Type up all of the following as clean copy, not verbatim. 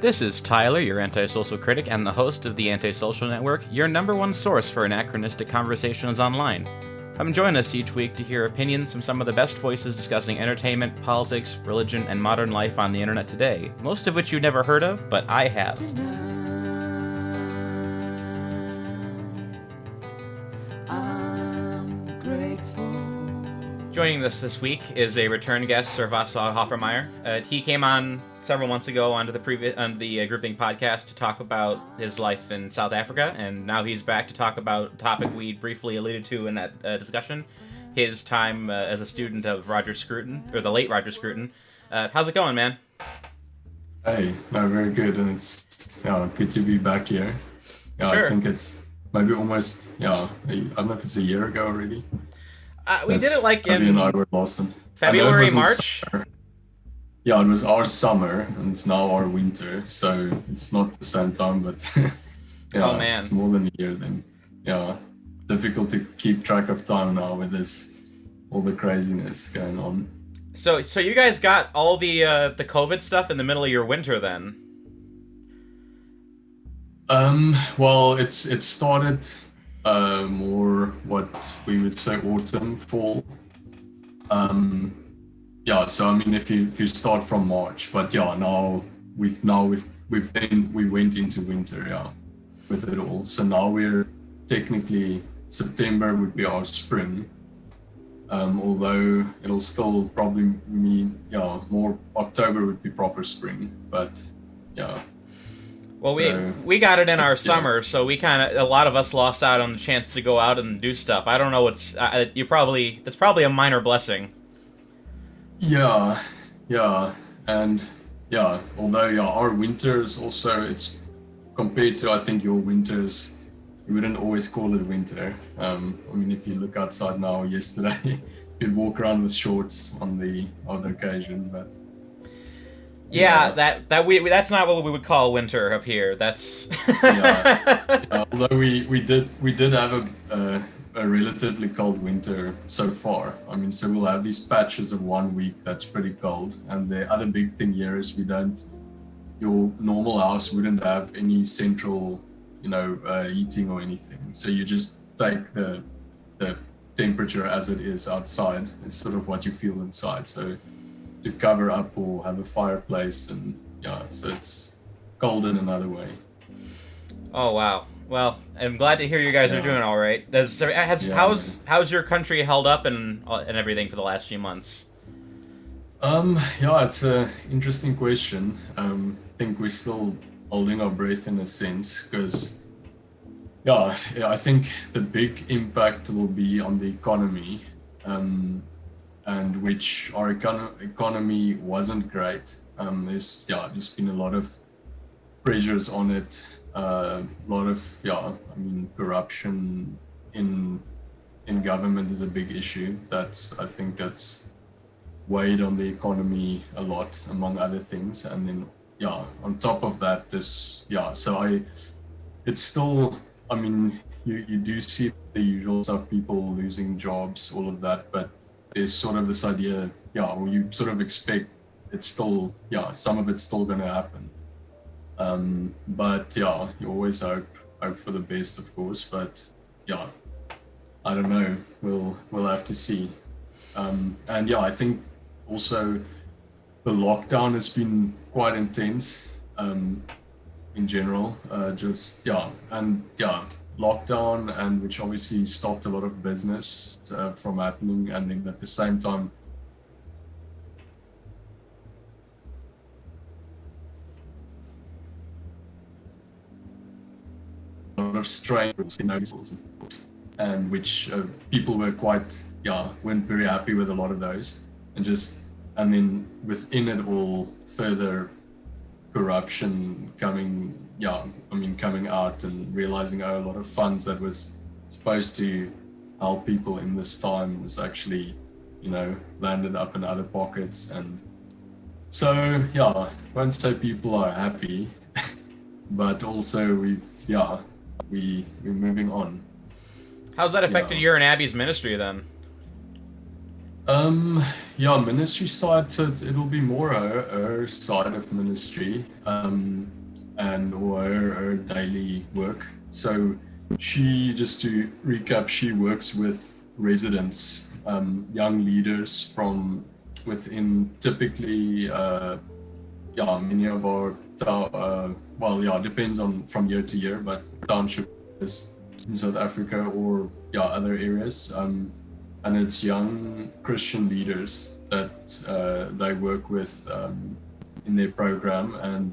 This is Tyler, your antisocial critic and the host of the AntiSocial Network, your number one source for anachronistic conversations online. Come join us each week to hear opinions from some of the best voices discussing entertainment, politics, religion, and modern life on the internet today, most of which you've never heard of, but I have. Joining us this week is a return guest, Servaas Hofmeyr. He came on several months ago on the Groupthink podcast to talk about his life in South Africa, and now he's back to talk about a topic we briefly alluded to in that discussion, his time as a student of Roger Scruton, or the late Roger Scruton. How's it going, man? Hey, no, very good, and it's good to be back here. Sure. I think it's maybe almost I don't know if it's a year ago already. We did it like Abby in and I were lost in February, it March. Yeah, it was our summer, and it's now our winter, so it's not the same time, but Oh, man. It's more than a year then. Yeah, difficult to keep track of time now with all the craziness going on. So you guys got all the COVID stuff in the middle of your winter then? Well, it started more what we would say autumn, fall. So I mean, if you start from March, but now we went into winter, with it all. So now we're technically September would be our spring. Although it'll still probably mean more October would be proper spring, but yeah. Well, we got it in our summer, so a lot of us lost out on the chance to go out and do stuff. I don't know that's probably a minor blessing. Yeah, and although our winters also, it's compared to, I think, your winters, you wouldn't always call it winter. I mean, if you look outside now, yesterday, you'd walk around with shorts on the odd occasion, but that's not what we would call winter up here. That's although we did have a relatively cold winter so far. I mean, so we'll have these patches of 1 week that's pretty cold, and the other big thing here is your normal house wouldn't have any central heating or anything, so you just take the temperature as it is outside. It's sort of what you feel inside, so to cover up or have a fireplace, and so it's cold in another way. Oh wow. Well, I'm glad to hear you guys are doing all right. How's your country held up and everything for the last few months? It's an interesting question. I think we're still holding our breath in a sense, because I think the big impact will be on the economy, and which our economy wasn't great. There's just been a lot of pressures on it. A lot of corruption in government is a big issue. I think that's weighed on the economy a lot, among other things. And then on top of that, it's still, I mean, you do see the usual stuff, people losing jobs, all of that, but there's sort of this idea, where you sort of expect it's still, some of it's still going to happen. But you always hope for the best, of course, but I don't know, we'll have to see. And I think also the lockdown has been quite intense, in general, lockdown, and which obviously stopped a lot of business from happening, and then at the same time a lot of strain, and which people were weren't very happy with a lot of those, and then within it all, further corruption coming out, and realizing a lot of funds that was supposed to help people in this time was actually landed up in other pockets. And so I won't say people are happy, but also we're moving on. How's that affected your and Abby's ministry then? Yeah, ministry side, so it'll be more her side of ministry, and or her daily work. So she, just to recap, she works with residents, young leaders from within typically, many of our, well, yeah, it depends on from year to year, but township is in South Africa or other areas. And it's young Christian leaders that they work with in their program. And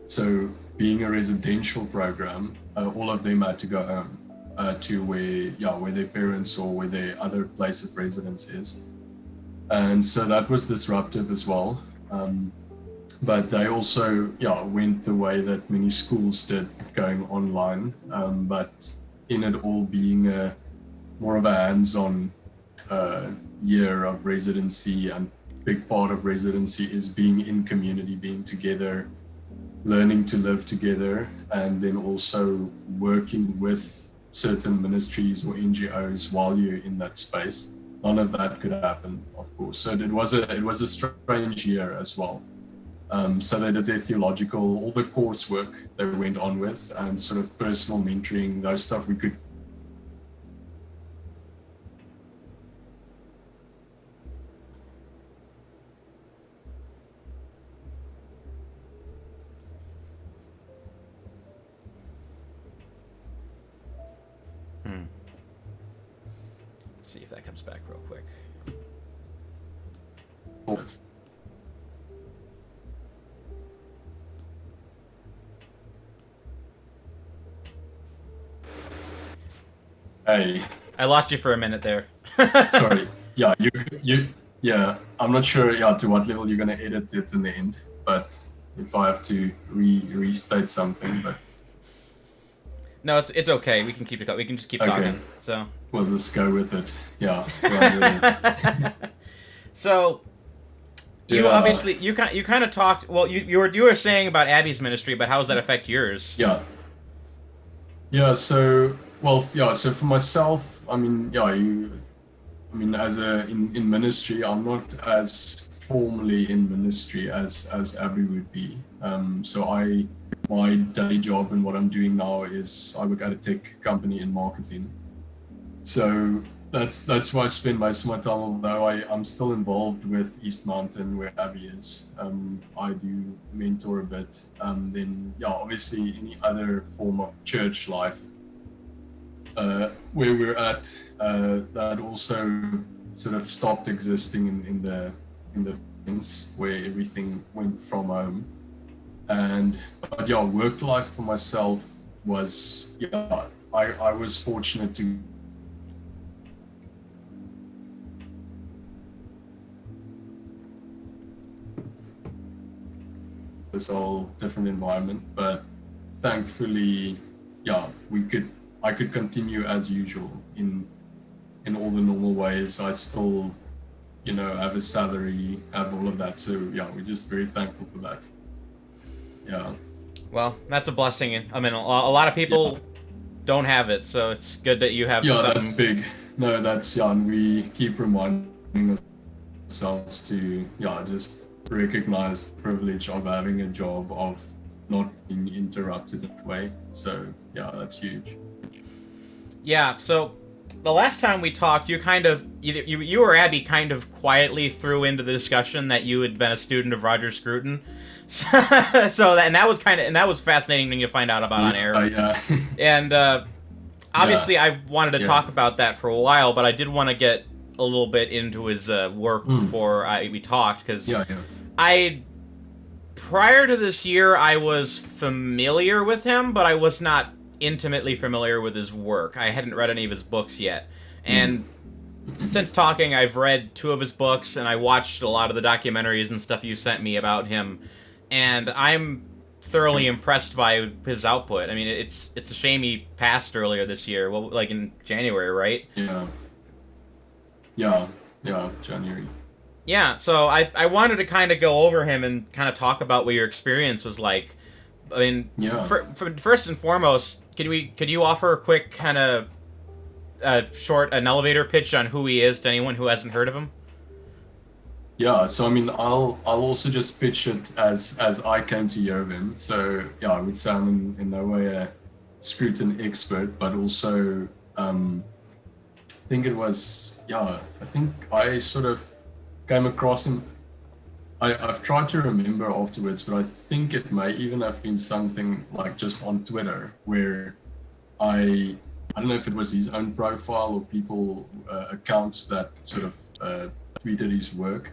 so, being a residential program, all of them had to go home to where their parents or where their other place of residence is. And so that was disruptive as well. But they also went the way that many schools did, going online. But in it all being more of a hands-on year of residency, and big part of residency is being in community, being together, learning to live together, and then also working with certain ministries or NGOs while you're in that space. None of that could happen, of course. So it was a strange year as well. So they did their theological, all the coursework they went on with, and sort of personal mentoring, those stuff we could. Let's see if that comes back real quick. Hey. I lost you for a minute there. Sorry. Yeah, yeah, I'm not sure to what level you're gonna edit it in the end, but if I have to restate something, but no, it's okay. We can keep it. We can just keep talking. So we'll just go with it. Yeah. So you obviously you kind of talked. Well, you were saying about Abby's ministry, but how does that affect yours? Yeah. Yeah. So So for myself, I mean, as in ministry, I'm not as formally in ministry as Abby would be. So my day job and what I'm doing now is I work at a tech company in marketing. So that's why I spend most of my time, although I'm still involved with East Mountain where Abby is. I do mentor a bit. Then obviously any other form of church life where we're at, that also sort of stopped existing in the things where everything went from home. But work life for myself was I was fortunate to this whole different environment, but thankfully I could continue as usual in all the normal ways. I still have a salary, have all of that, so we're just very thankful for that. Well, that's a blessing. I mean, a lot of people don't have it, so it's good that you have. That's big. No, that's and we keep reminding ourselves to just recognize the privilege of having a job, of not being interrupted that way. So that's huge. Yeah. So the last time we talked, you kind of either you or Abby kind of quietly threw into the discussion that you had been a student of Roger Scruton. That was fascinating to find out about on air. And obviously, I wanted to talk about that for a while, but I did want to get a little bit into his work before we talked, because prior to this year, I was familiar with him, but I was not intimately familiar with his work. I hadn't read any of his books yet, and since talking, I've read 2 of his books, and I watched a lot of the documentaries and stuff you sent me about him. And I'm thoroughly impressed by his output. I mean, it's a shame he passed earlier this year. Well, like in January, right? Yeah, January. Yeah, so I wanted to kind of go over him and kind of talk about what your experience was like. I mean, for first and foremost, could you offer a quick kind of an elevator pitch on who he is to anyone who hasn't heard of him? Yeah, so I mean, I'll also just pitch it as I came to hear of him. So yeah, I would say I'm in no way a Scruton expert, but also I think it was, yeah, I think I sort of came across him. I've tried to remember afterwards, but I think it may even have been something like just on Twitter where I don't know if it was his own profile or people accounts that sort of tweeted his work,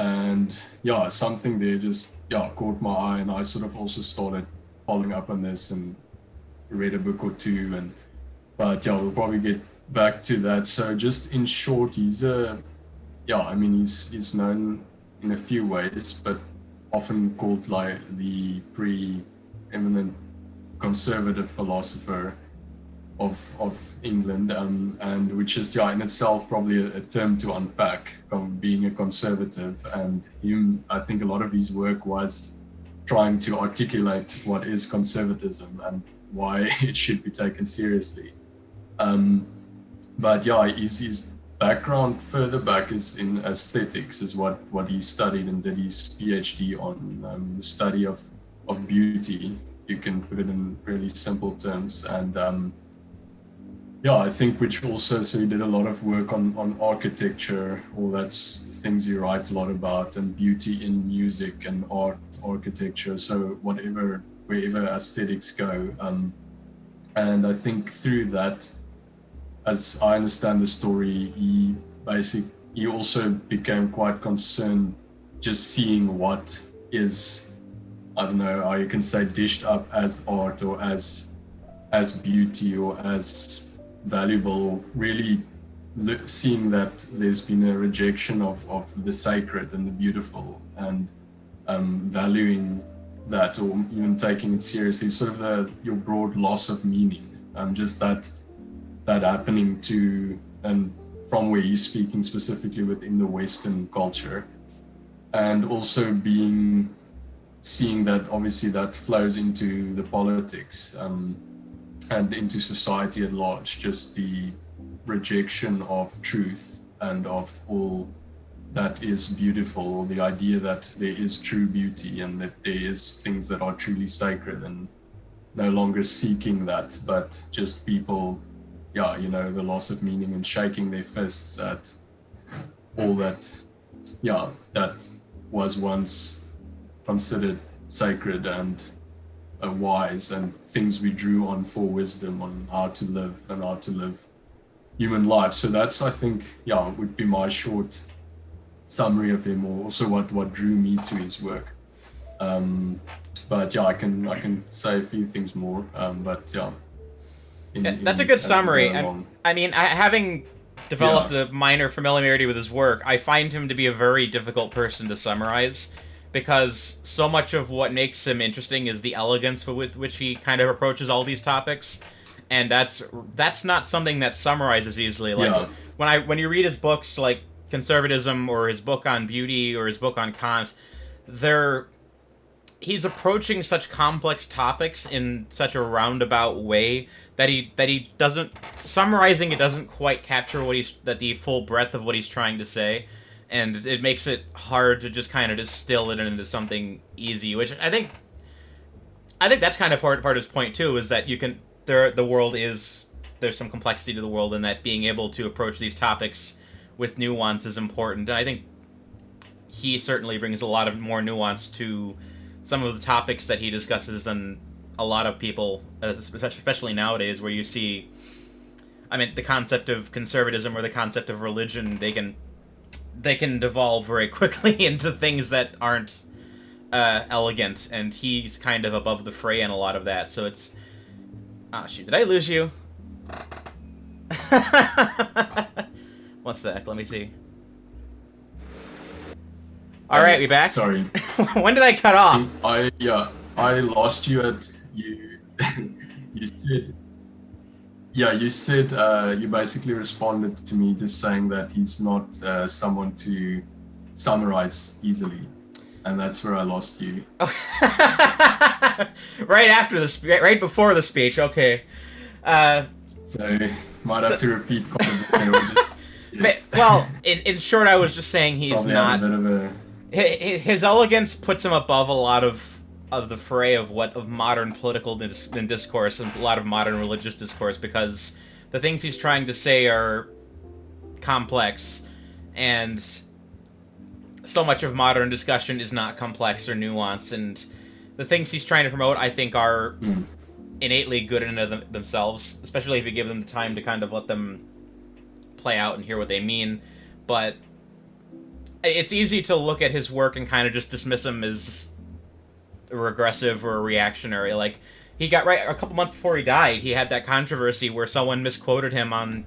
and yeah, something there just caught my eye, and I sort of also started following up on this and read a book or two, and but yeah, we'll probably get back to that. So just in short, he's a I mean he's known in a few ways, but often called like the pre-eminent conservative philosopher of England, and which is in itself probably a term to unpack, of being a conservative. And him, I think a lot of his work was trying to articulate what is conservatism and why it should be taken seriously. But yeah, his background further back is in aesthetics, is what he studied, and did his PhD on the study of beauty. You can put it in really simple terms. And I think which also, so he did a lot of work on architecture, all that's things he writes a lot about, and beauty in music and art, architecture. So wherever aesthetics go. And I think through that, as I understand the story, he also became quite concerned just seeing what is, I don't know how you can say, dished up as art or as beauty or as valuable, really seeing that there's been a rejection of the sacred and the beautiful, and valuing that, or even taking it seriously, sort of your broad loss of meaning, just that happening to, and from where he's speaking specifically within the Western culture, and also seeing that obviously that flows into the politics, and into society at large, just the rejection of truth and of all that is beautiful, or the idea that there is true beauty and that there is things that are truly sacred, and no longer seeking that, but just people, the loss of meaning and shaking their fists at all that, that was once considered sacred and wise, and things we drew on for wisdom on how to live and how to live human life. So that's, I think, would be my short summary of him, or also what drew me to his work. But I can say a few things more. That's a good summary. I mean, having developed a minor familiarity with his work, I find him to be a very difficult person to summarize, because so much of what makes him interesting is the elegance with which he kind of approaches all these topics, and that's not something that summarizes easily. Like when you read his books, like Conservatism, or his book on beauty, or his book on Kant, he's approaching such complex topics in such a roundabout way that he doesn't, summarizing it doesn't quite capture the full breadth of what he's trying to say. And it makes it hard to just kind of distill it into something easy, which I think that's kind of part of his point too, is that there's some complexity to the world, and that being able to approach these topics with nuance is important. And I think he certainly brings a lot of more nuance to some of the topics that he discusses than a lot of people, especially nowadays, where you see, I mean, the concept of conservatism or the concept of religion, they can devolve very quickly into things that aren't elegant, and he's kind of above the fray in a lot of that. So it's... Ah, shoot, did I lose you? One sec, let me see. Alright, we back? Sorry. When did I cut off? I lost you at you. You said you basically responded to me just saying that he's not someone to summarize easily, and that's where I lost you. Right before the speech. Okay. So might have to repeat quite a bit. Yes. Well, in short, I was just saying he's Probably not. have a bit of a His elegance puts him above a lot of the fray of modern political discourse and a lot of modern religious discourse, because the things he's trying to say are complex, and so much of modern discussion is not complex or nuanced, and the things he's trying to promote, I think, are innately good in and of themselves, especially if you give them the time to kind of let them play out and hear what they mean. But it's easy to look at his work and kind of just dismiss him as regressive or reactionary. Like, he got right a couple months before he died, he had that controversy where someone misquoted him on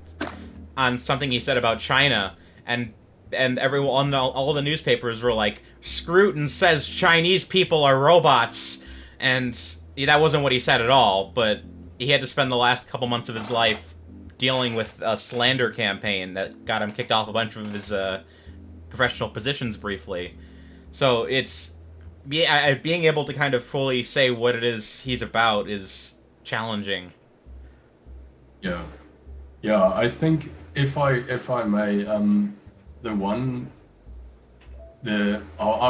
something he said about China, and everyone, all the newspapers were like, Scruton says Chinese people are robots, and that wasn't what he said at all. But he had to spend the last couple months of his life dealing with a slander campaign that got him kicked off a bunch of his professional positions briefly. So it's being able to kind of fully say what it is he's about is challenging. Yeah, yeah. I think if I may, I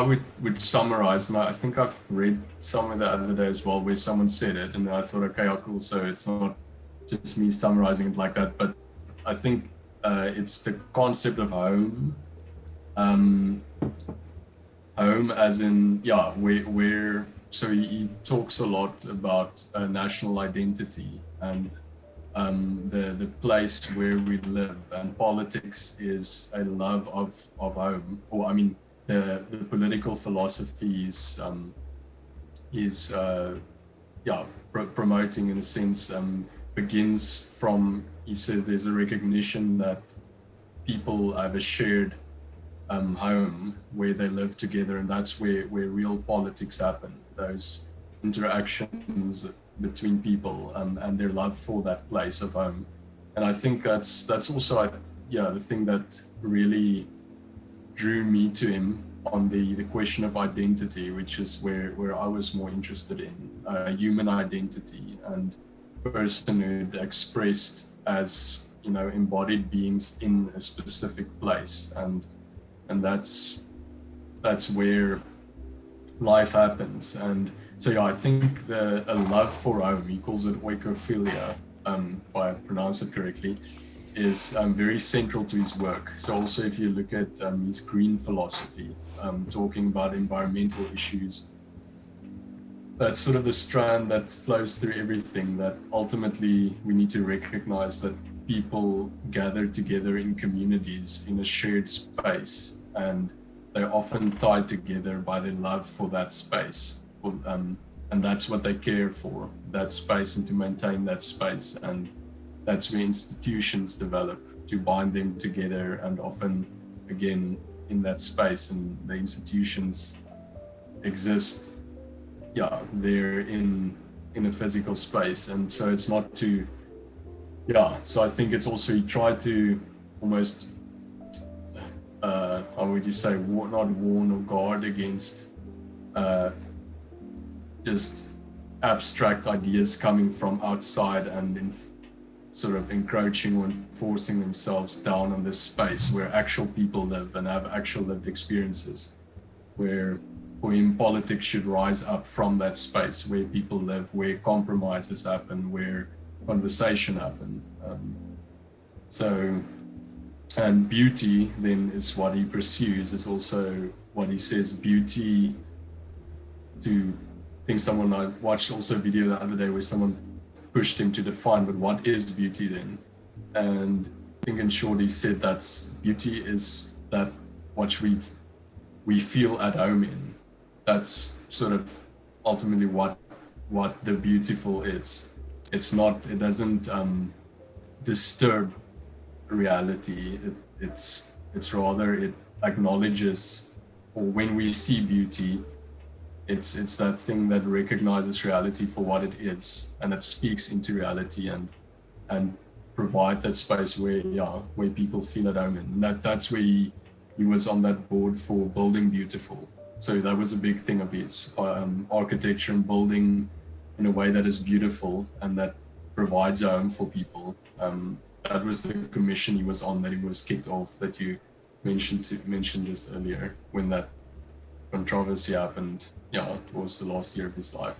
would summarize, and I think I've read somewhere the other day as well where someone said it, and I thought, okay, cool. So it's not just me summarizing it like that, but I think it's the concept of home. Home as in, yeah, where so he talks a lot about national identity and the place where we live, and politics is a love of home, or I mean the political philosophy is promoting, in a sense, begins from, he says, there's a recognition that people have a shared home where they live together, and that's where real politics happen, those interactions between people, and their love for that place of home. And I think that's also the thing that really drew me to him on the question of identity, which is where I was more interested in human identity and personhood expressed as, embodied beings in a specific place, and that's where life happens. And so I think a love for home, he calls it oikophilia, if I pronounce it correctly, is very central to his work. So also, if you look at his green philosophy, talking about environmental issues, that's sort of the strand that flows through everything, that ultimately we need to recognize that people gather together in communities in a shared space, and they're often tied together by their love for that space, and that's what they care for, that space, and to maintain that space. And that's where institutions develop to bind them together, and often again in that space, and the institutions exist they're in a physical space. And so it's not to so I think it's also, he tried to almost how would you say, not warn or guard against just abstract ideas coming from outside and sort of encroaching or forcing themselves down on this space where actual people live and have actual lived experiences, where for him politics should rise up from that space where people live, where compromises happen, where conversation happen. And beauty then is what he pursues, is also what he says beauty to, I think someone, I watched also a video the other day where someone pushed him to define, but what is beauty then? And I think in short he said that's beauty is that what we feel at home in. That's sort of ultimately what the beautiful is. It's not, it doesn't disturb reality. It's rather, it acknowledges, or when we see beauty, it's that thing that recognizes reality for what it is, and that speaks into reality and provide that space where people feel at home in. And that's where he was on that board for Building Beautiful. So that was a big thing of his, architecture and building in a way that is beautiful and that provides a home for people. that was the commission he was on, that he was kicked off, that you mentioned just earlier, when that controversy happened. Yeah, it was the last year of his life.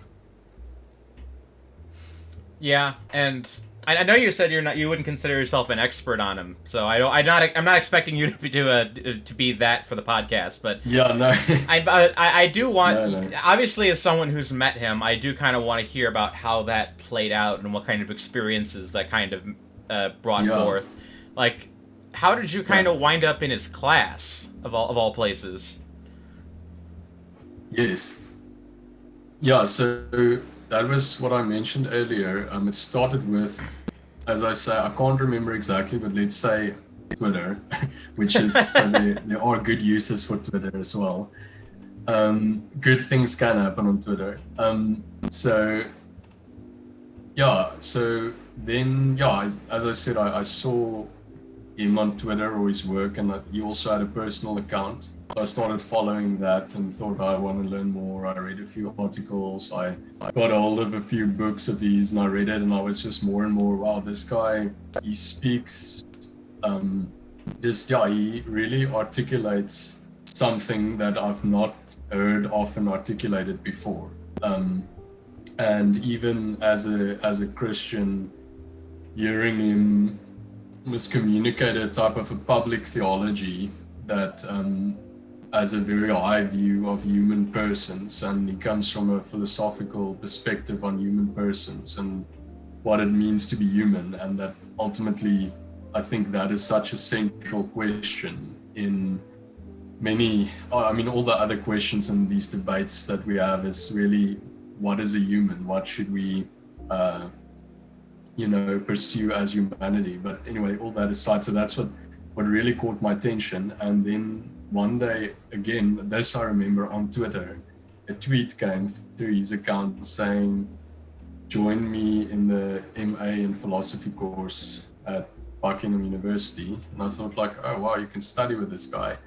Yeah, and I know you said you wouldn't consider yourself an expert on him, so I'm not expecting you to be that for the podcast, but yeah, no, I do want, no. Obviously, as someone who's met him, I do kind of want to hear about how that played out and what kind of experiences that kind of brought forth. Like, how did you kind of wind up in his class of all places? Yes. Yeah, so that was what I mentioned earlier. It started with, as I say, I can't remember exactly, but let's say Twitter, which is, so there are good uses for Twitter as well. Good things can happen on Twitter. So then, as I said, I saw him on Twitter or his work, and he also had a personal account. I started following that and thought I want to learn more. I read a few articles. I got a hold of a few books of his and I read it, and I was just more and more, wow, this guy, he speaks, he really articulates something that I've not heard often articulated before. And even as a Christian, hearing him was communicate a type of a public theology that has a very high view of human persons, and he comes from a philosophical perspective on human persons and what it means to be human, and that ultimately I think that is such a central question in many, all the other questions in these debates that we have is really, what is a human? What should we pursue as humanity? But anyway, all that aside, so that's what really caught my attention. And then one day, again, this I remember on Twitter, a tweet came through his account saying, join me in the MA in philosophy course at Buckingham University. And I thought like, oh wow, you can study with this guy.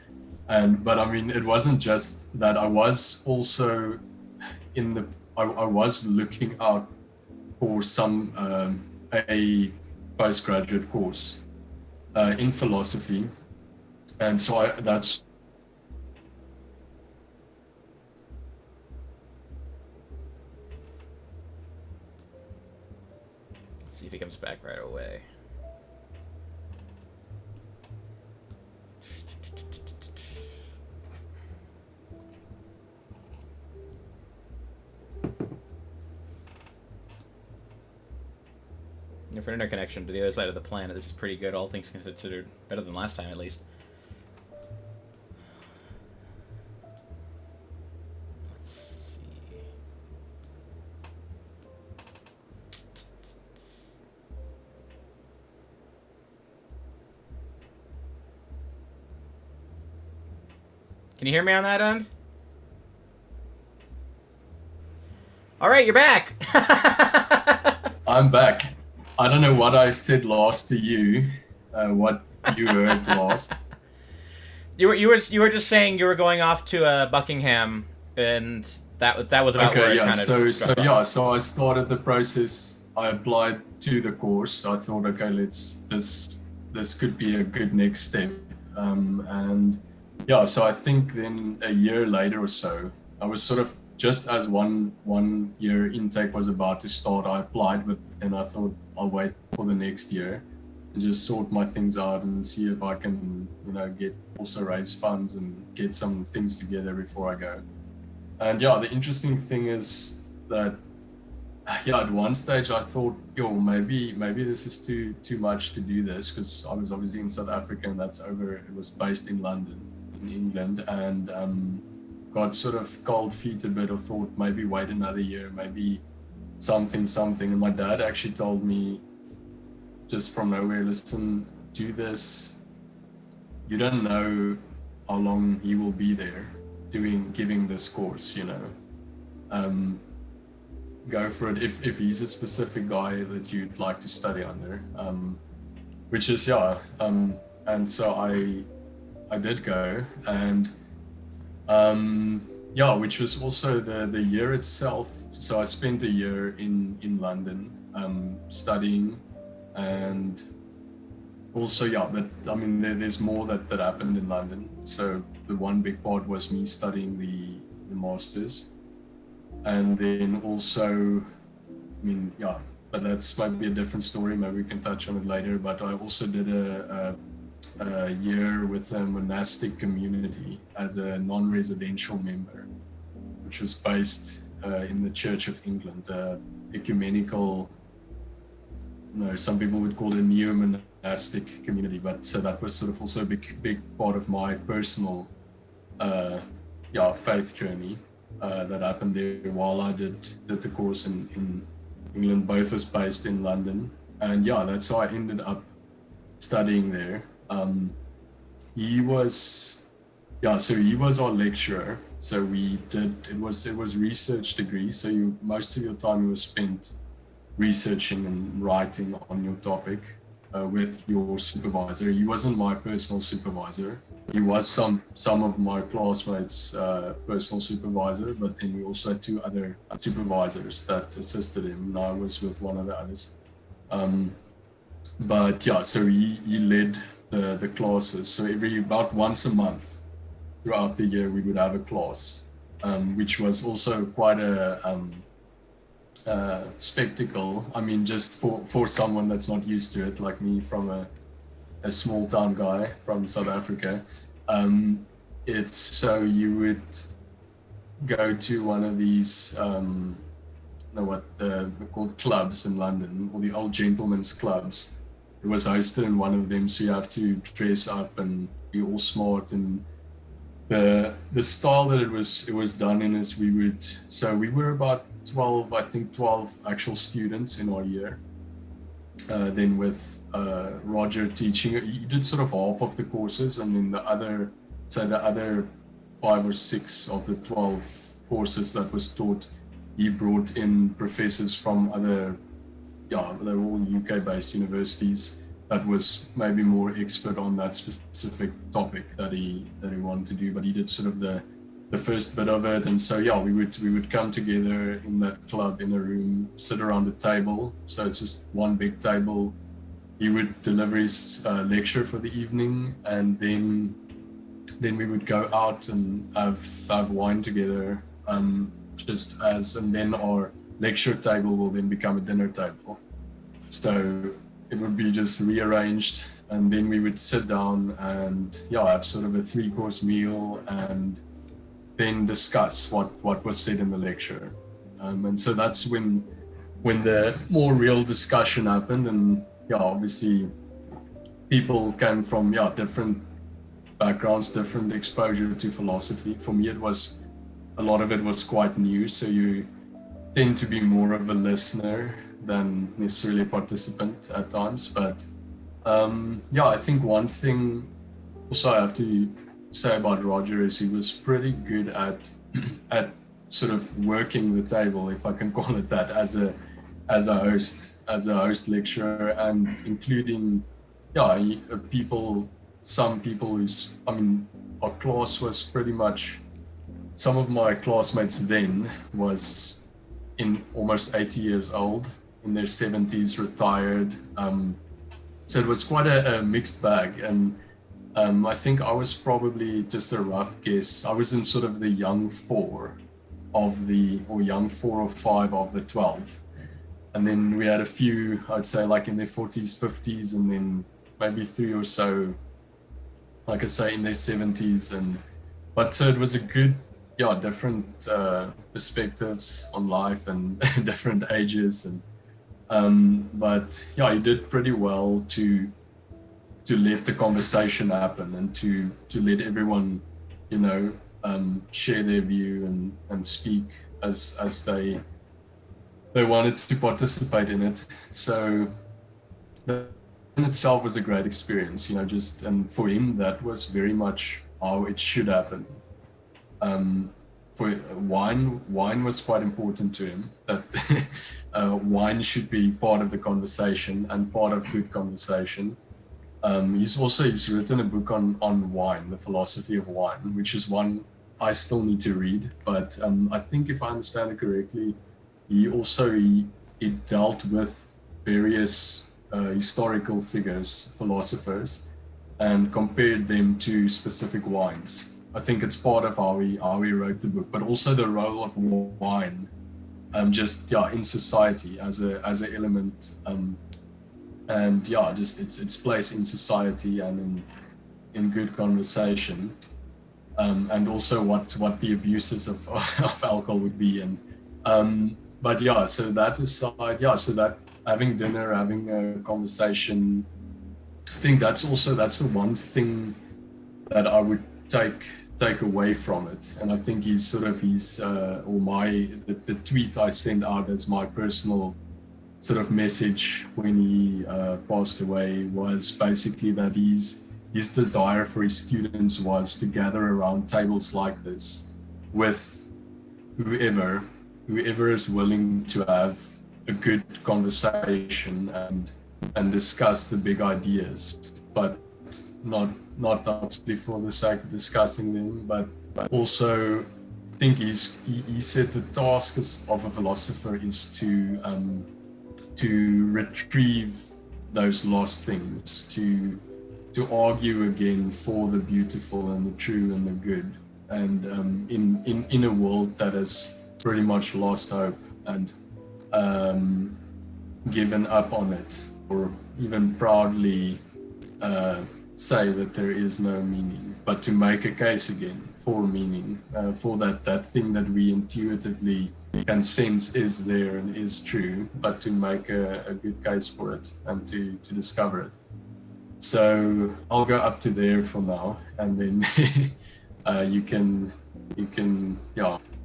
But it wasn't just that. I was also I was looking out for some a postgraduate course in philosophy, and so that's. Let's see if he comes back right away. For internet connection to the other side of the planet, this is pretty good, all things considered. Better than last time, at least. Let's see. Can you hear me on that end? All right, you're back. I'm back. I don't know what I said last to you, what you heard last. You were just saying you were going off to Buckingham, and that was about okay, where it yeah. kind of So I started the process. I applied to the course. I thought, okay, this could be a good next step. So I think then a year later or so, I was sort of, just as one year intake was about to start, I applied, and I thought I'll wait for the next year and just sort my things out and see if I can, also raise funds and get some things together before I go. And the interesting thing is that, at one stage I thought, maybe this is too much to do this, because I was obviously in South Africa and it was based in London, in England, and got sort of cold feet a bit, or thought maybe wait another year, maybe something. And my dad actually told me just from nowhere, listen, do this. You don't know how long he will be there giving this course, Go for it if he's a specific guy that you'd like to study under, which is, and so I did go, and which was also the year itself. So I spent a year in London studying, and also, yeah, but I mean, there's more that happened in London. So the one big part was me studying the masters, and then also, I mean, yeah, but that's might be a different story. Maybe we can touch on it later. But I also did a year with a monastic community as a non-residential member, which was based in the Church of England, ecumenical. No, some people would call it a neo-monastic community, but so that was sort of also a big part of my personal, faith journey that happened there while I did the course in England. Both was based in London, and yeah, that's how I ended up studying there. He was our lecturer. So it was research degree. So most of your time was spent researching and writing on your topic with your supervisor. He wasn't my personal supervisor. He was some of my classmates' personal supervisor, but then we also had two other supervisors that assisted him, and I was with one of the others. But yeah, so he led the classes. So about once a month throughout the year, we would have a class, which was also quite a spectacle. I mean, just for someone that's not used to it, like me, from a small town guy from South Africa. It's so you would go to one of these, they're called clubs in London, or the old gentlemen's clubs. It was hosted in one of them, so you have to dress up and be all smart. And the style that it was done in is we were about 12 actual students in our year. Then with Roger teaching, he did sort of half of the courses, and then the other 5 or 6 of the 12 courses that was taught, he brought in professors from other, they're all UK-based universities that was maybe more expert on that specific topic that he wanted to do, but he did sort of the first bit of it. And so we would come together in that club in a room, sit around a table. So it's just one big table. He would deliver his lecture for the evening, and then we would go out and have wine together, and then our lecture table will then become a dinner table. So it would be just rearranged, and then we would sit down and have sort of a 3-course meal, and then discuss what was said in the lecture. And so that's when the more real discussion happened. And obviously people came from different backgrounds, different exposure to philosophy. For me, a lot of it was quite new, so you tend to be more of a listener than necessarily a participant at times. But I think one thing also I have to say about Roger is he was pretty good at sort of working the table, if I can call it that, as a host lecturer, and including some people who's, I mean, our class was pretty much, some of my classmates then was in almost 80 years old, in their 70s, retired. So it was quite a mixed bag. And I think I was probably, just a rough guess, I was in sort of the young 4 or young 5 of the 12. And then we had a few, I'd say, like in their 40s, 50s, and then maybe 3 or so, like I say, in their 70s. But so it was a good, different perspectives on life and different ages. But he did pretty well to let the conversation happen, and to let everyone, share their view and speak as they wanted to participate in it. So that in itself was a great experience, and for him, that was very much how it should happen. For wine was quite important to him, that wine should be part of the conversation and part of good conversation. He's written a book on wine, the philosophy of wine, which is one I still need to read. But I think, if I understand it correctly, he dealt with various historical figures, philosophers, and compared them to specific wines. I think it's part of how we wrote the book, but also the role of wine, just in society as an element, and just its place in society and in good conversation, and also what the abuses of alcohol would be, and but so that aside, so that having dinner, having a conversation, I think that's the one thing that I would take away from it. And I think the tweet I sent out as my personal sort of message when he passed away was basically that his desire for his students was to gather around tables like this with whoever is willing to have a good conversation and discuss the big ideas, but not obviously for the sake of discussing them, but also I think he said the task of a philosopher is to retrieve those lost things, to argue again for the beautiful and the true and the good, and in a world that has pretty much lost hope and given up on it, or even proudly say that there is no meaning, but to make a case again for meaning, for that thing that we intuitively can sense is there and is true, but to make a good case for it and to discover it. So I'll go up to there for now, and then you can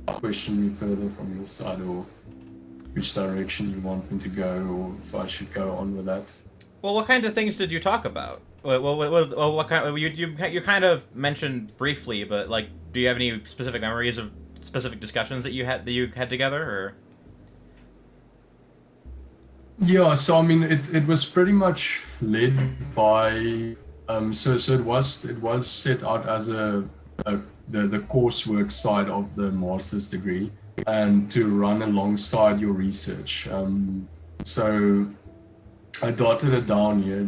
question me further from your side, or which direction you want me to go, or if I should go on with that. Well, what kinds of things did you talk about? What kind? You kind of mentioned briefly, but like, do you have any specific memories of specific discussions that you had together, or? Yeah, so I mean, it was pretty much led by so it was set out as the coursework side of the master's degree, and to run alongside your research. So I dotted it down here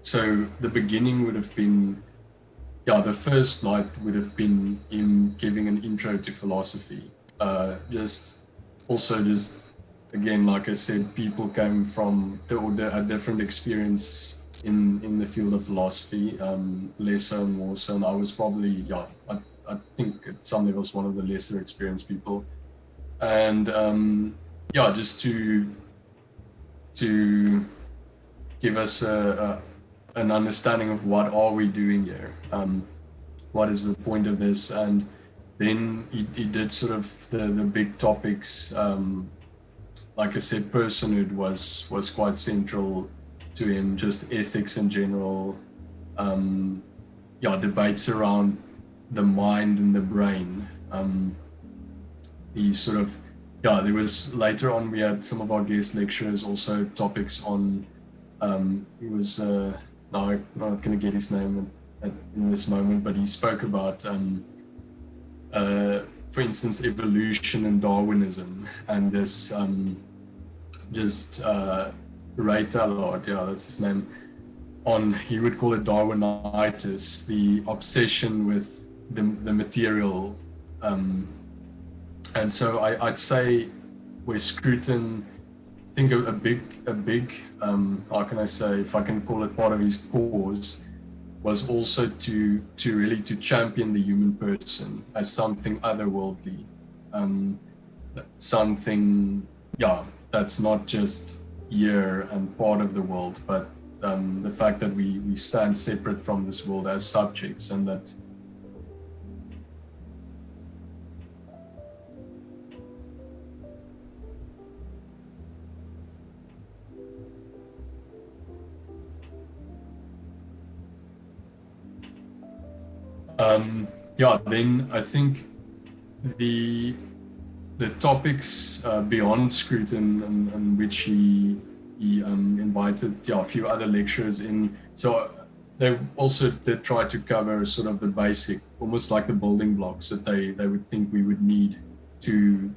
so the beginning would have been, the first night would have been him giving an intro to philosophy. Just again, like I said, people came from a different experience in the field of philosophy, less so and more so, and I was probably, I think at some levels one of the lesser experienced people, and just to give us an understanding of what are we doing here, what is the point of this, and then he did sort of the big topics. Like I said, personhood was quite central to him, just ethics in general, debates around the mind and the brain. He sort of, there was, later on we had some of our guest lecturers also topics on, he was, no, I'm not going to get his name in this moment, but he spoke about, for instance, evolution and Darwinism, and this Ray Tallard, that's his name, he would call it Darwinitis, the obsession with the material, and so I'd say where Scruton, I think a big how can I say, if I can call it part of his cause, was also to really champion the human person as something otherworldly, something that's not just here and part of the world, but the fact that we stand separate from this world as subjects, and that then I think the topics beyond Scruton, and which he invited a few other lecturers in. So they also did try to cover sort of the basic, almost like the building blocks that they would think we would need to,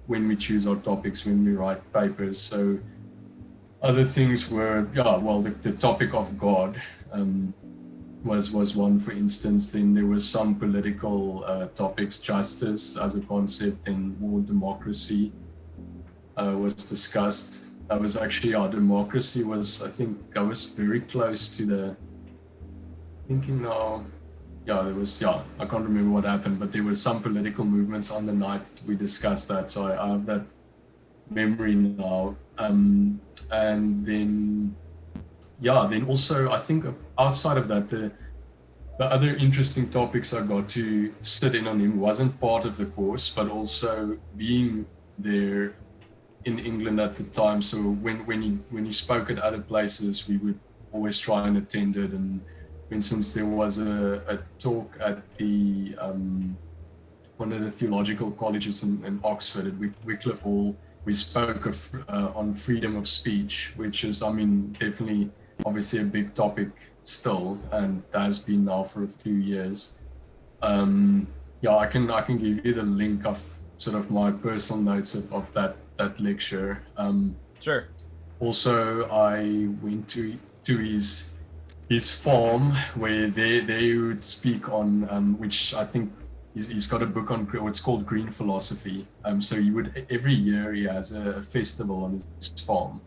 when we choose our topics, when we write papers. So other things were, well, the topic of God was one, for instance. Then there was some political topics, justice as a concept, and more democracy was discussed. That was actually, democracy was, I think, I was very close to the, thinking now, there was, I can't remember what happened, but there was some political movements on the night we discussed that, so I have that memory now. And then, then also, I think outside of that, the other interesting topics I got to sit in on him wasn't part of the course, but also being there in England at the time. So when he spoke at other places, we would always try and attend it. And for instance, there was a talk at the one of the theological colleges in Oxford at Wycliffe Hall. We spoke on freedom of speech, which is, definitely, obviously a big topic still, and has been now for a few years. I can give you the link of sort of my personal notes of that lecture. Sure. Also, I went to his farm, where they would speak on, which I think he's got a book on what's called Green Philosophy. So he would, every year he has a festival on his farm.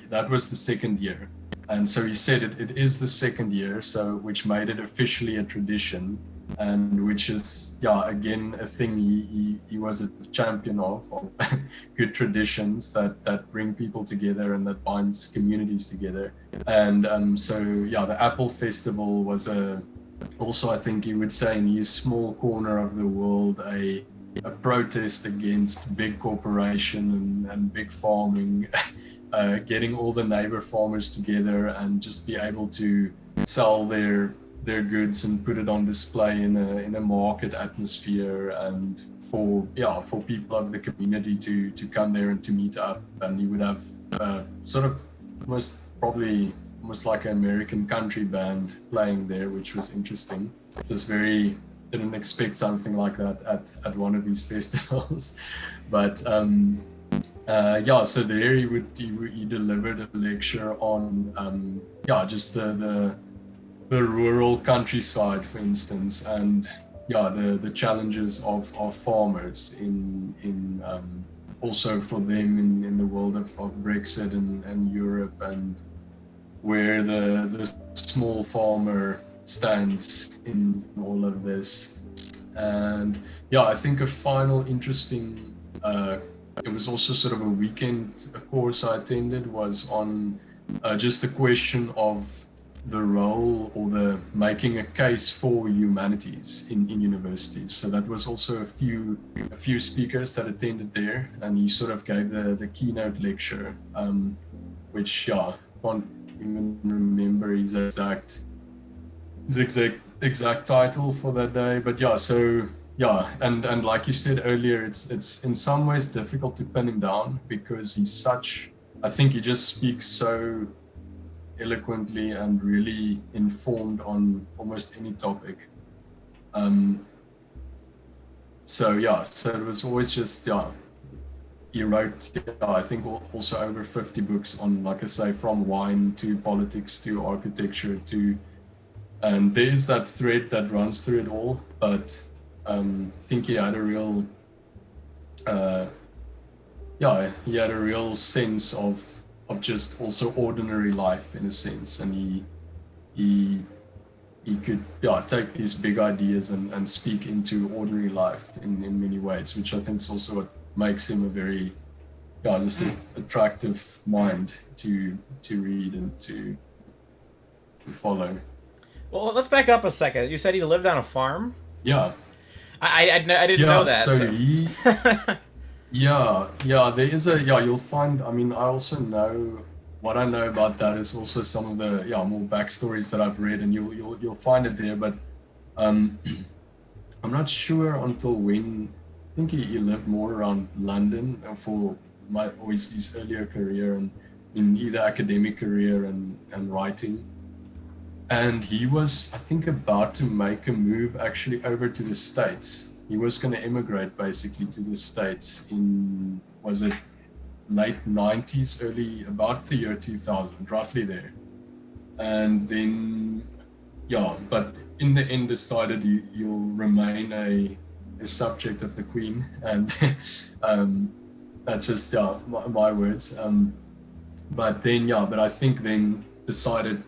That was the second year. And so he said it is the second year, so which made it officially a tradition, and which is, again, a thing he was a champion of good traditions that bring people together and that binds communities together. And so the Apple Festival was also, I think you would say, in his small corner of the world, a protest against big corporation and big farming. Getting all the neighbor farmers together and just be able to sell their goods and put it on display in a market atmosphere, and for people of the community to come there and to meet up. And you would have sort of almost like an American country band playing there, which was interesting. Just didn't expect something like that at one of these festivals. But so there he delivered a lecture on just the rural countryside, for instance, and the challenges of farmers in also for them in the world of Brexit and Europe, and where the small farmer stands in all of this. And I think a final interesting it was also sort of a weekend course I attended, was on just the question of the role or the making a case for humanities in universities. So that was also a few speakers that attended there, and he sort of gave the keynote lecture, which I can't even remember his exact title for that day, but and like you said earlier, it's in some ways difficult to pin him down, because I think he just speaks so eloquently and really informed on almost any topic. So it was always just, he wrote, I think also over 50 books on, like I say, from wine to politics to architecture and there's that thread that runs through it all, but I think he had a real, he had a real sense of just also ordinary life in a sense, and he could take these big ideas and speak into ordinary life in many ways, which I think is also what makes him a very just an attractive mind to read and to follow. Well, let's back up a second. You said he lived on a farm? Yeah. I didn't know that. So he, there is you'll find, I also know, what I know about that is also some of the, more backstories that I've read, and you'll find it there, but I'm not sure until when. I think he lived more around London for his earlier career, and in either academic career and writing. And he was, I think, about to make a move actually over to the States. He was going to emigrate basically to the States in, was it late 90s, about the year 2000, roughly there. And then, but in the end decided you'll remain a subject of the Queen, and that's just my words. But I think then decided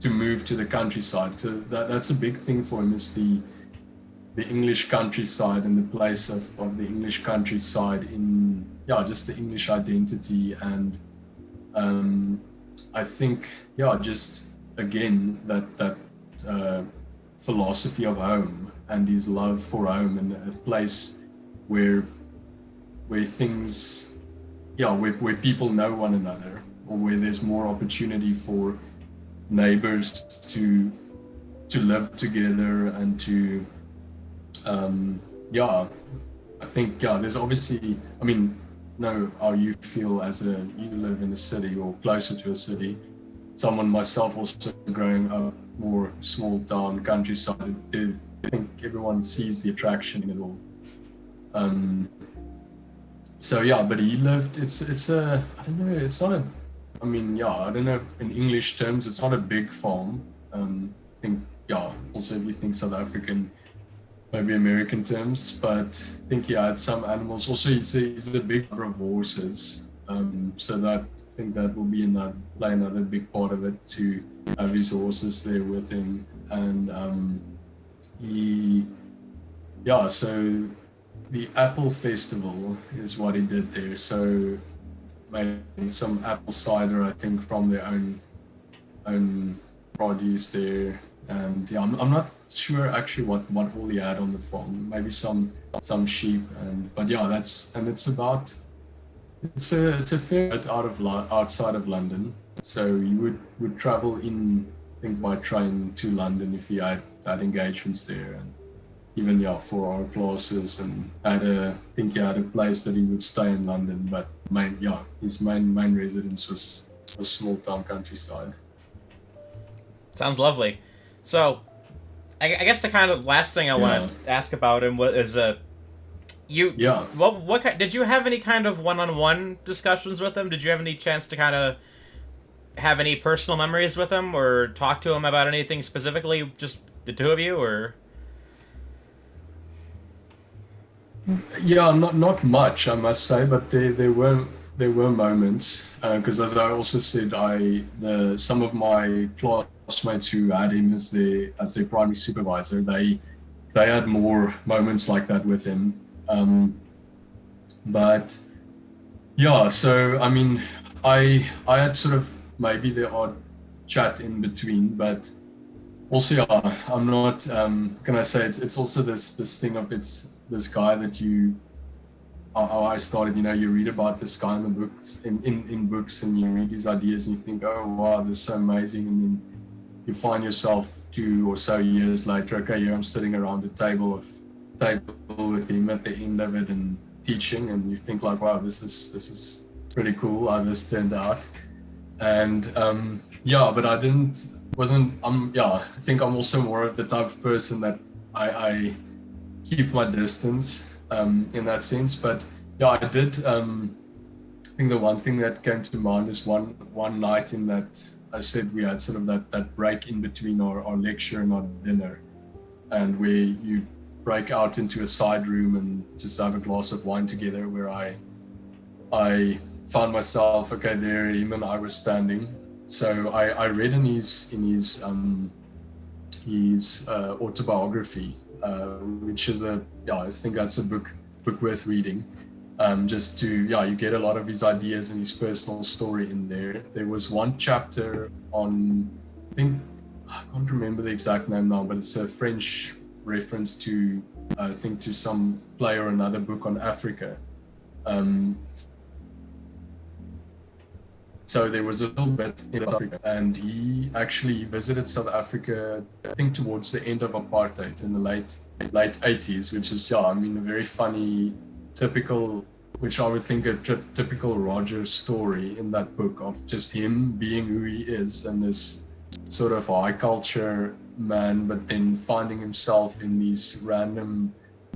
to move to the countryside. So that's a big thing for him, is the English countryside and the place of the English countryside in just the English identity. And I think just again that philosophy of home and his love for home, and a place where things where people know one another, or where there's more opportunity for neighbors to live together and to I think there's obviously, I mean, know how you feel you live in a city or closer to a city. Someone myself also growing up more small town countryside, I think everyone sees the attraction in it all. But he lived, it's a, I don't know, it's not a, I mean, I don't know, in English terms, it's not a big farm. I think, also if you think South African, maybe American terms, but I think he had some animals. Also, he's a big number of horses. So that, I think that will play another big part of it, to have his horses there with him. And so the Apple Festival is what he did there. So made some apple cider, I think, from their own produce there. And I'm not sure actually what all he had on the farm. Maybe some sheep, it's a fair bit outside of London. So you would travel in, I think, by train to London if you had engagements there, and even 4-hour classes, and I think he had a place that he would stay in London, but his main residence was small town countryside. Sounds lovely. So, I guess the kind of last thing I want to ask about him is what did you have any kind of one-on-one discussions with him? Did you have any chance to kind of have any personal memories with him, or talk to him about anything specifically, just the two of you, or? Not much, I must say, but there were moments, because as I also said, some of my classmates who had him as their primary supervisor, they had more moments like that with him. So I mean, I had sort of maybe the odd chat in between, but also I'm not can I say it's also this thing of this guy that how I started, you read about this guy in the books, in books, and you read his ideas and you think, oh wow, this is so amazing, and then you find yourself 2 or so years later, okay, here I'm sitting around a table with him at the end of it and teaching, and you think like, wow, this is pretty cool how this turned out. And but I think I'm also more of the type of person that I keep my distance in that sense. But I did. I think the one thing that came to mind is one night in that I said we had sort of that break in between our lecture and our dinner, and where you break out into a side room and just have a glass of wine together, where I found myself, okay, there him and I were standing. So I read in his autobiography, which is I think that's a book worth reading. Just to you get a lot of his ideas and his personal story in there. There was one chapter on, I can't remember the exact name now, but it's a French reference to, I think, to some play or another book on Africa. So there was a little bit in Africa, and he actually visited South Africa, I think, towards the end of apartheid in the late 80s, which is a very funny, typical, which I would think a typical Roger story in that book, of just him being who he is and this sort of high culture man, but then finding himself in these random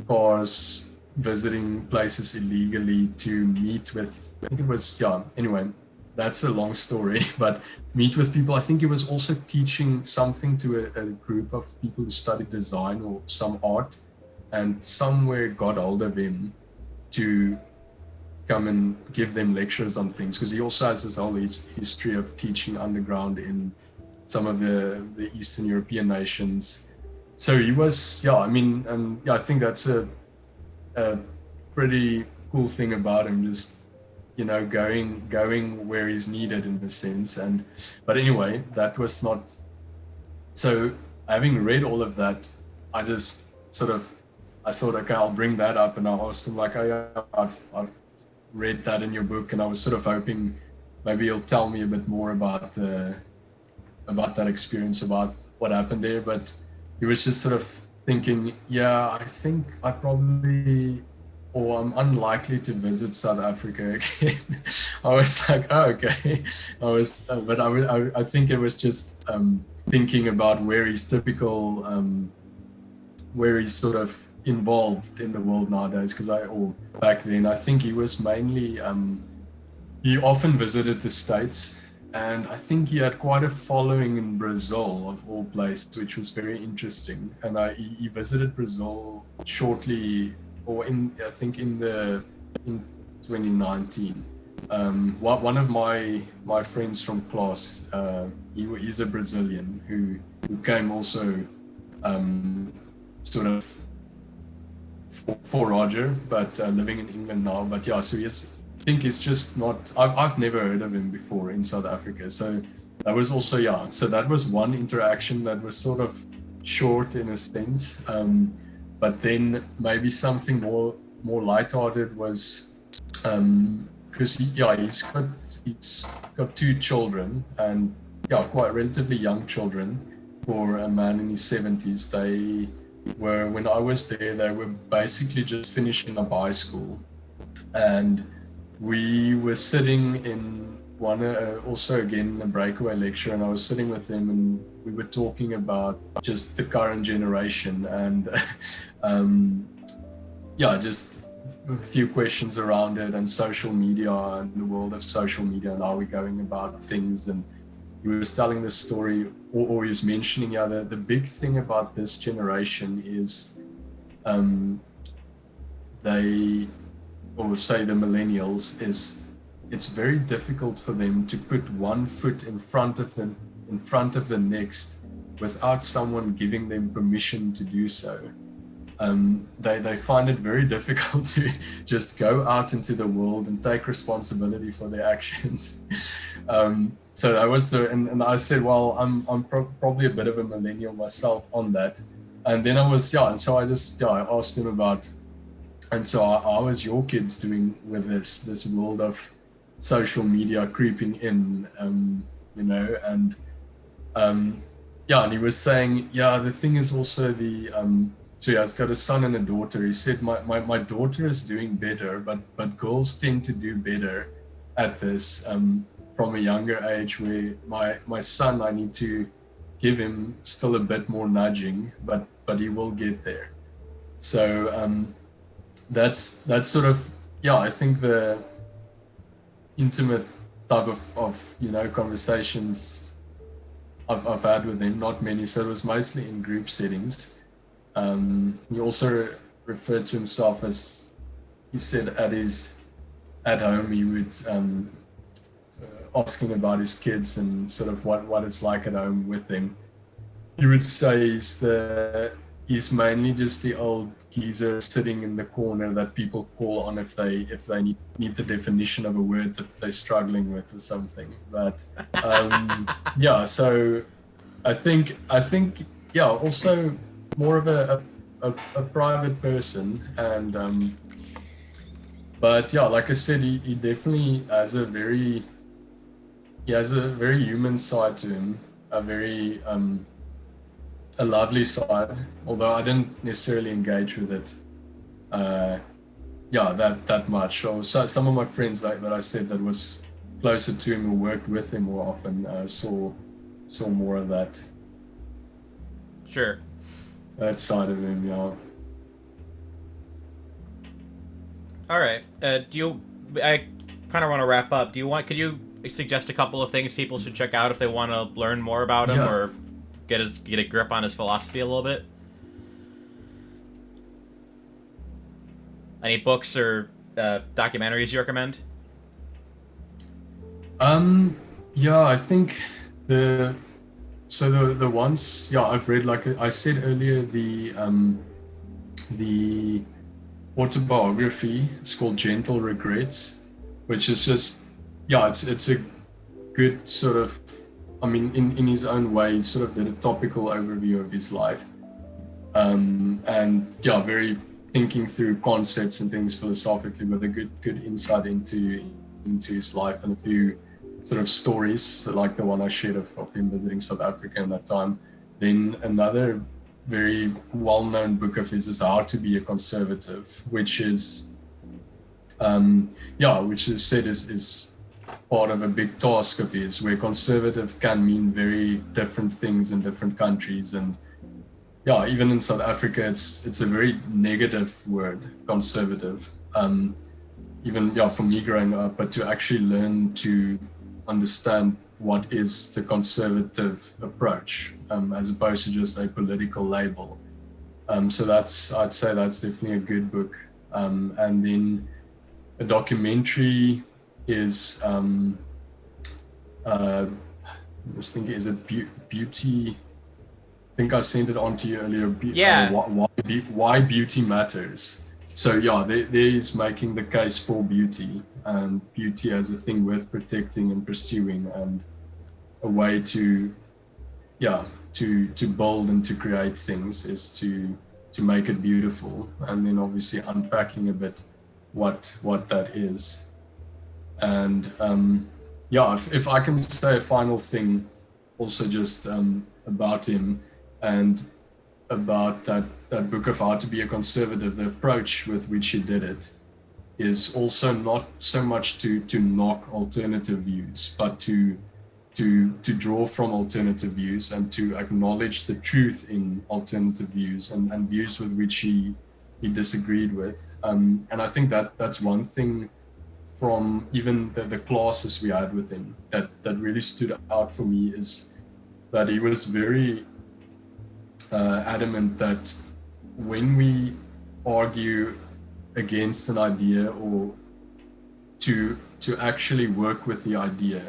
cars visiting places illegally to meet with, I think it was, yeah, anyway, that's a long story, but meet with people. I think he was also teaching something to a group of people who studied design or some art, and somewhere got hold of him to come and give them lectures on things, because he also has this whole history of teaching underground in some of the Eastern European nations. So he was, yeah, I mean, yeah, I think that's a pretty cool thing about him, just, you know, going where he's needed in a sense. And but anyway, that was not, so having read all of that, I just sort of, I thought, okay, I'll bring that up, and I asked him like, oh, yeah, I've read that in your book, and I was sort of hoping maybe you'll tell me a bit more about that experience, about what happened there. But he was just sort of thinking, yeah, I think I probably, or I'm unlikely to visit South Africa again. I was like, oh, okay. But I think it was just thinking about where he's typical, where he's sort of involved in the world nowadays. Or back then, I think he was mainly, he often visited the States, and I think he had quite a following in Brazil, of all places, which was very interesting. And he visited Brazil shortly, or I think in 2019. One of my friends from class, he's a Brazilian who came also sort of for Roger, but living in England now. But yeah, so I think it's just not, I've never heard of him before in South Africa. So that was also, yeah, so that was one interaction that was sort of short in a sense. But then maybe something more lighthearted was, because he's got 2 children, and yeah, quite relatively young children for a man in his 70s. They were, when I was there, they were basically just finishing up high school, and we were sitting in one, also again a breakaway lecture, and I was sitting with them, and we were talking about just the current generation, and yeah, just a few questions around it, and social media, and the world of social media, and how we're going about things. And he was telling this story, or he was mentioning, yeah, the big thing about this generation is they, or say the millennials, is it's very difficult for them to put one foot in front of the next without someone giving them permission to do so. They find it very difficult to just go out into the world and take responsibility for their actions. So I was there, and I said, well, I'm probably a bit of a millennial myself on that. And then I was, yeah, and so I asked him about, and so how is your kids doing with this world of social media creeping in, you know, and yeah, and he was saying, yeah, the thing is also so yeah, he's got a son and a daughter. He said, my daughter is doing better, but girls tend to do better at this from a younger age, where my son, I need to give him still a bit more nudging, but he will get there. So that's sort of, yeah, I think the intimate type of you know, conversations I've had with him, not many, so it was mostly in group settings. He also referred to himself as, he said at home he would asking about his kids and sort of what it's like at home with them. He would say he's mainly just the old geezer sitting in the corner that people call on if they need the definition of a word that they're struggling with or something. But yeah, so I think yeah, also more of a private person, and but yeah, like I said, he definitely has a very human side to him, a lovely side, although I didn't necessarily engage with it that much. So some of my friends that I said that was closer to him or worked with him more often saw more of that. Sure. That side of him, yeah. All right. I kind of want to wrap up. Could you suggest a couple of things people should check out if they want to learn more about him Yeah. or get a grip on his philosophy a little bit? Any books or documentaries you recommend? Yeah, I think the ones, yeah, I've read, like I said earlier, the autobiography. It's called Gentle Regrets, which is just, yeah, it's a good sort of, I mean, in his own way, he sort of did a topical overview of his life, and yeah, very thinking through concepts and things philosophically, with a good insight into his life, and a few sort of stories, so like the one I shared of him visiting South Africa in that time. Then another very well-known book of his is How to Be a Conservative, which is which is said is part of a big task of his, where conservative can mean very different things in different countries. And yeah, even in South Africa, it's a very negative word, conservative. Even for me growing up, but to actually learn to understand what is the conservative approach, as opposed to just a political label. So I'd say that's definitely a good book. And then a documentary is, I was thinking, is it Beauty? I think I sent it on to you earlier. Yeah. Why Beauty Matters. So yeah, there is making the case for beauty, and beauty as a thing worth protecting and pursuing, and a way to build and to create things is to make it beautiful, and then obviously unpacking a bit what that is. And if I can say a final thing, also just about him and about that book of How to Be a Conservative, the approach with which he did it is also not so much to knock alternative views, but to draw from alternative views and to acknowledge the truth in alternative views and views with which he disagreed with. And I think that's one thing from even the classes we had with him that really stood out for me, is that he was very adamant that when we argue against an idea, or to actually work with the idea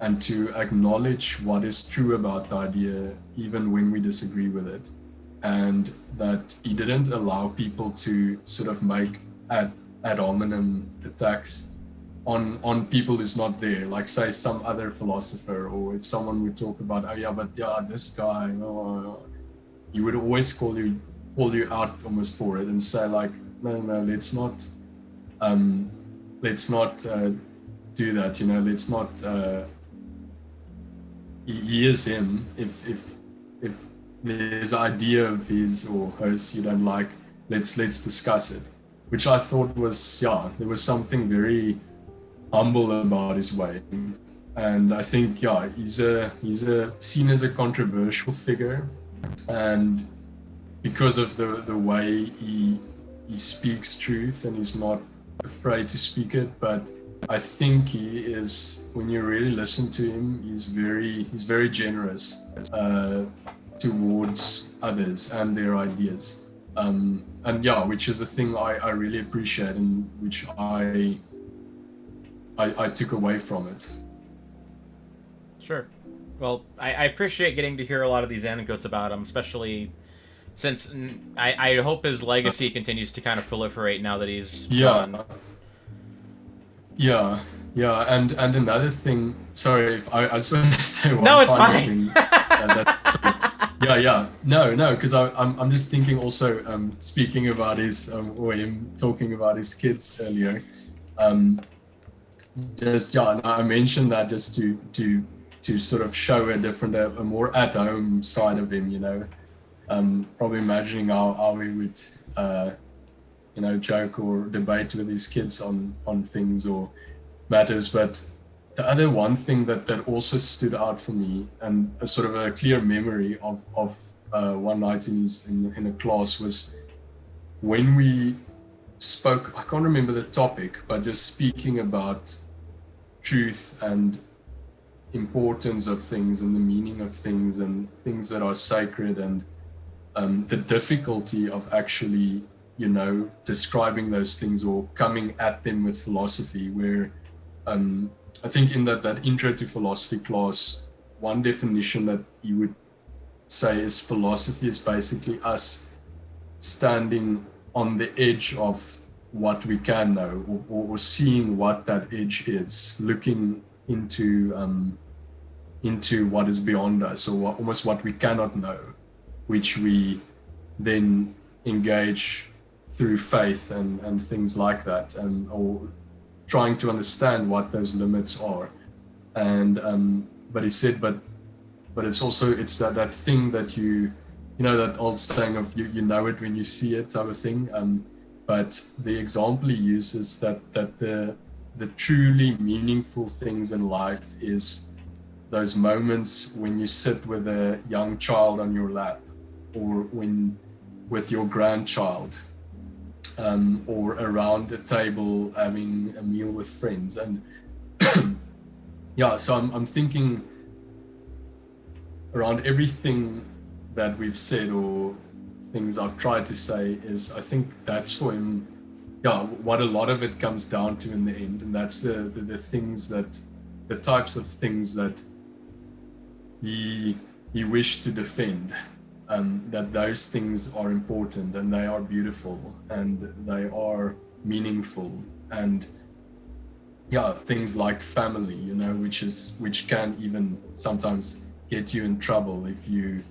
and to acknowledge what is true about the idea even when we disagree with it, and that he didn't allow people to sort of make ad hominem attacks on people who's not there, like say some other philosopher, or if someone would talk about, this guy, he would always call you out almost for it and say like, no, let's not do that, let's not he is him. If there's an idea of his or hers you don't like, let's discuss it, which I thought was, there was something very humble about his way. And I think he's seen as a controversial figure, and because of the way he speaks truth and he's not afraid to speak it. But I think he is, when you really listen to him, he's very generous towards others and their ideas, and which is a thing I really appreciate, and which I took away from it. Sure. Well, I appreciate getting to hear a lot of these anecdotes about him, especially since I hope his legacy continues to kind of proliferate now that he's gone. Yeah. And another thing, sorry if I just want to say one. No, it's final fine. Thing. No, because I'm just thinking also, speaking about his or him talking about his kids earlier. And I mentioned that just to sort of show a more at home side of him, probably imagining how he would joke or debate with his kids on things or matters. But the other one thing that also stood out for me, and a sort of a clear memory of one night in a class, was when we spoke, I can't remember the topic, but just speaking about truth and importance of things and the meaning of things and things that are sacred, and the difficulty of actually, describing those things or coming at them with philosophy, where I think in that intro to philosophy class, one definition that you would say is philosophy is basically us standing on the edge of what we can know, or seeing what that edge is, looking into what is beyond us, or almost what we cannot know, which we then engage through faith and things like that, or trying to understand what those limits are. And but he said, but it's also, it's that thing that that old saying of you know it when you see it type of thing. But the example he uses that the truly meaningful things in life is those moments when you sit with a young child on your lap, or with your grandchild, or around a table having a meal with friends. And so I'm thinking around everything that we've said, or things I've tried to say, is I think that's for him, what a lot of it comes down to in the end. And that's the things that, the types of things that he wished to defend, that those things are important, and they are beautiful, and they are meaningful. And things like family, which can even sometimes get you in trouble if you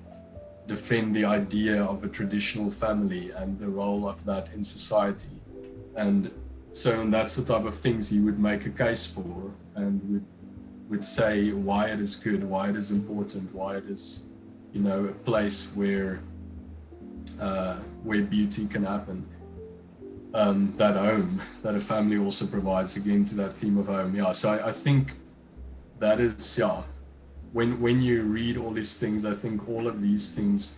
defend the idea of a traditional family and the role of that in society. And so that's the type of things he would make a case for, and would say why it is good, why it is important, why it is, a place where beauty can happen. That home, that a family also provides, again to that theme of home. So I think that is, when you read all these things, I think all of these things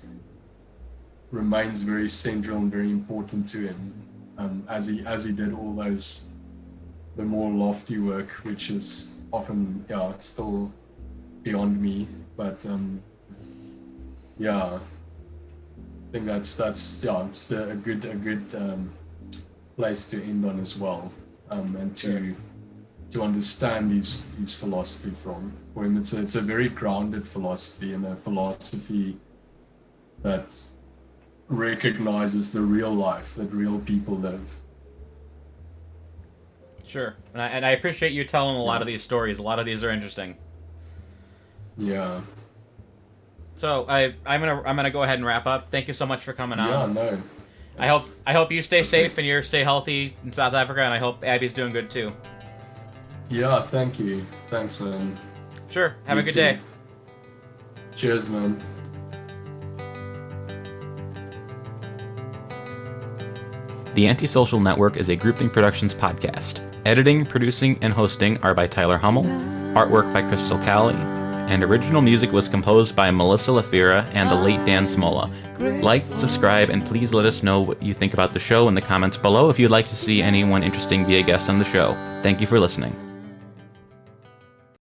remains very central and very important to him, as he did all those, the more lofty work, which is often still beyond me. But I think that's just a good place to end on as well, and to understand his philosophy from. For him, it's a very grounded philosophy, and a philosophy that recognizes the real life that real people live. Sure, and I appreciate you telling a lot of these stories. A lot of these are interesting. Yeah. So I'm gonna go ahead and wrap up. Thank you so much for coming on. Yeah, no. I hope you stay safe and you stay healthy in South Africa, and I hope Abby's doing good too. Yeah, thank you. Thanks, man. Sure. Have a good too. day. Cheers, man. The AntiSocial Network is a Groupthink Productions podcast. Editing, producing, and hosting are by Tyler Hummel, artwork by Crystal Cowley, and original music was composed by Melissa Lafira and the late Dan Smolla. Like, subscribe, and please let us know what you think about the show in the comments below if you'd like to see anyone interesting be a guest on the show. Thank you for listening.